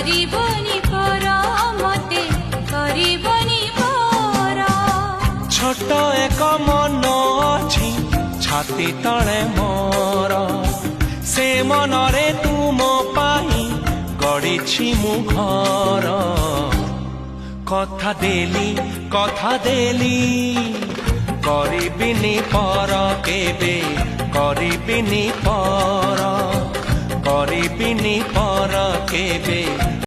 করিবনি পর মতে করিবনি পর। ছোট এক মন ଅଛି ଛାତି ତଳେ ମୋର, ସେ ମନରେ ତୁମ ପାଇଁ ଗଢ଼ିଛି ମୁଁ ଘର। କଥା ଦେଲି କରିବିନି ପର କେବେ, କରିବିନି ପର, କରିବିନି ପର କେବେ।